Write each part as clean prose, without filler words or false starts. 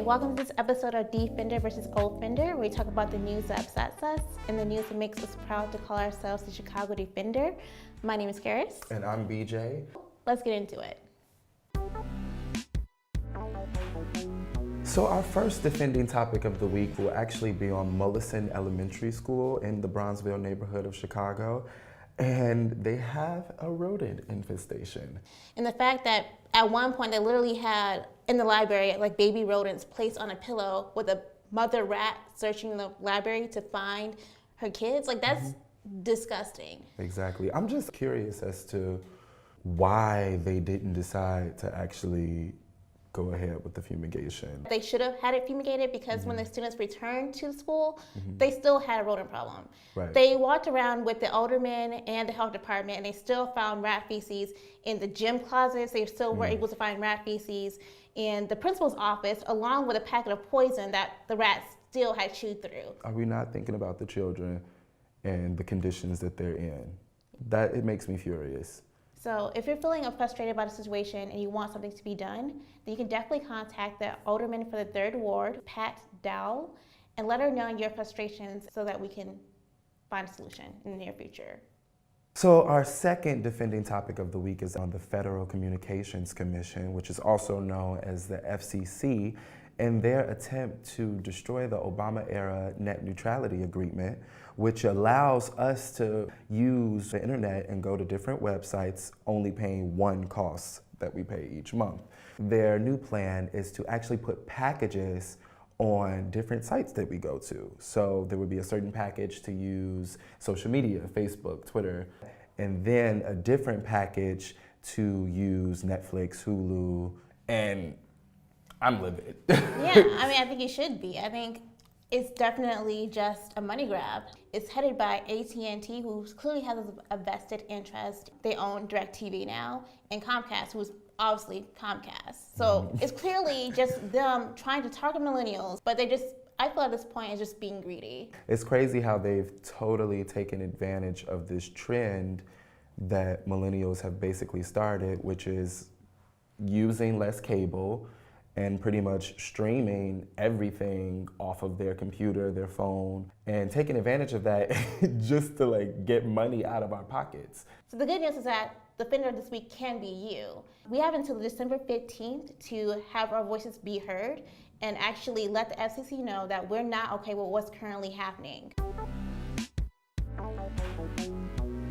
welcome to this episode of Defender versus Offender, where we talk about the news that upsets us and the news that makes us proud to call ourselves the Chicago Defender. My name is Kerris. And I'm BJ. Let's get into it. So our first defending topic of the week will actually be on Mollison Elementary School in the Bronzeville neighborhood of Chicago. And they have a rodent infestation. And the fact that at one point they literally had in the library like baby rodents placed on a pillow with a mother rat searching the library to find her kids, like that's disgusting. Exactly. I'm just curious as to why they didn't decide to actually go ahead with the fumigation. They should have had it fumigated because when the students returned to school, they still had a rodent problem. Right. They walked around with the aldermen and the health department and they still found rat feces in the gym closets. They still were able to find rat feces in the principal's office, along with a packet of poison that the rats still had chewed through. Are we not thinking about the children and the conditions that they're in? That, it makes me furious. So if you're feeling frustrated about a situation and you want something to be done, then you can definitely contact the alderman for the 3rd Ward, Pat Dowell, and let her know your frustrations so that we can find a solution in the near future. So our second defending topic of the week is on the Federal Communications Commission, which is also known as the FCC, and their attempt to destroy the Obama-era net neutrality agreement, which allows us to use the internet and go to different websites, only paying one cost that we pay each month. Their new plan is to actually put packages on different sites that we go to. So there would be a certain package to use social media, Facebook, Twitter, and then a different package to use Netflix, Hulu, and I'm livid. Yeah, I mean, I think it should be. I think it's definitely just a money grab. It's headed by AT&T, who clearly has a vested interest. They own DirecTV now, and Comcast, who's obviously Comcast. So it's clearly just them trying to target millennials, but I feel at this point it's just being greedy. It's crazy how they've totally taken advantage of this trend that millennials have basically started, which is using less cable and pretty much streaming everything off of their computer, their phone, and taking advantage of that just to get money out of our pockets. So the good news is that the Defender this week can be you. We have until December 15th to have our voices be heard and actually let the FCC know that we're not okay with what's currently happening.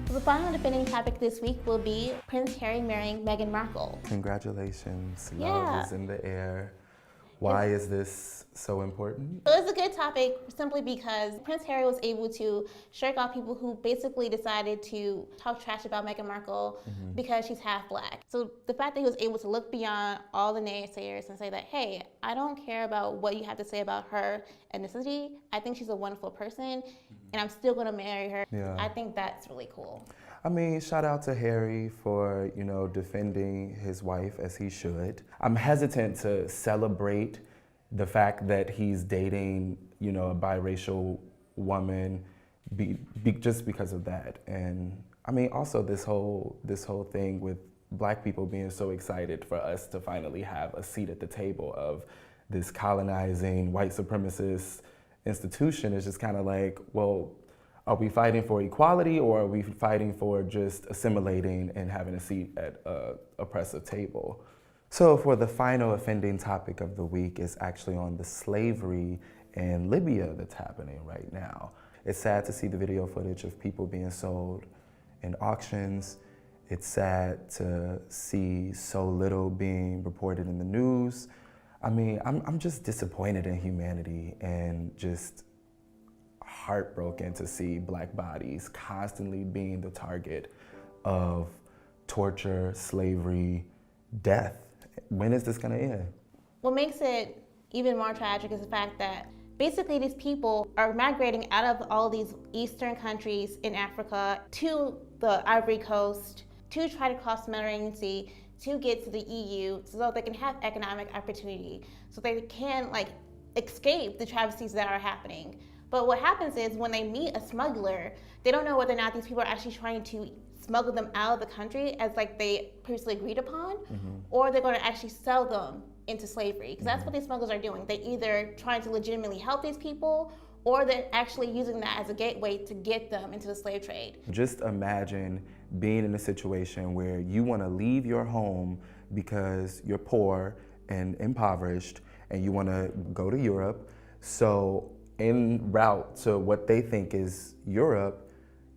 The final defending topic this week will be Prince Harry marrying Meghan Markle. Congratulations, Yeah. Love is in the air. Why is this so important? So it's a good topic simply because Prince Harry was able to shake off people who basically decided to talk trash about Meghan Markle because she's half black. So the fact that he was able to look beyond all the naysayers and say that, hey, I don't care about what you have to say about her ethnicity. I think she's a wonderful person and I'm still gonna marry her. Yeah. I think that's really cool. I mean, shout out to Harry for, defending his wife as he should. I'm hesitant to celebrate the fact that he's dating, a biracial woman just because of that. And I mean, also this whole thing with black people being so excited for us to finally have a seat at the table of this colonizing white supremacist institution is just kind of like, well, are we fighting for equality or are we fighting for just assimilating and having a seat at an oppressive table? So for the final offending topic of the week is actually on the slavery in Libya that's happening right now. It's sad to see the video footage of people being sold in auctions. It's sad to see so little being reported in the news. I mean, I'm just disappointed in humanity and just heartbroken to see black bodies constantly being the target of torture, slavery, death. When is this gonna end? What makes it even more tragic is the fact that basically these people are migrating out of all these eastern countries in Africa to the Ivory Coast to try to cross the Mediterranean Sea to get to the EU so they can have economic opportunity, so they can escape the travesties that are happening. But what happens is when they meet a smuggler, they don't know whether or not these people are actually trying to smuggle them out of the country as like they previously agreed upon, or they're going to actually sell them into slavery, because that's what these smugglers are doing. They either trying to legitimately help these people, or they're actually using that as a gateway to get them into the slave trade. Just imagine being in a situation where you want to leave your home because you're poor and impoverished and you want to go to Europe. So en route to what they think is Europe,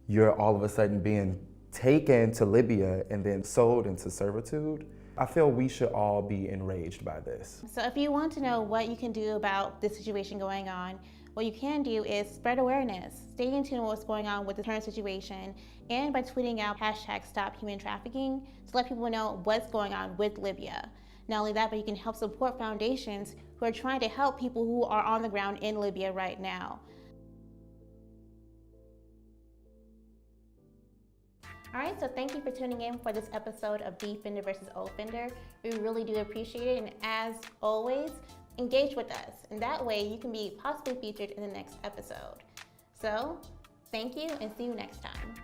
you're all of a sudden being taken to Libya and then sold into servitude. I feel we should all be enraged by this. So if you want to know what you can do about this situation going on, what you can do is spread awareness, stay in tune with what's going on with the current situation, and by tweeting out #StopHumanTrafficking to let people know what's going on with Libya. Not only that, but you can help support foundations who are trying to help people who are on the ground in Libya right now. All right, so thank you for tuning in for this episode of Defender versus Offender. We really do appreciate it, and as always, engage with us, and that way you can be possibly featured in the next episode. So, thank you, and see you next time.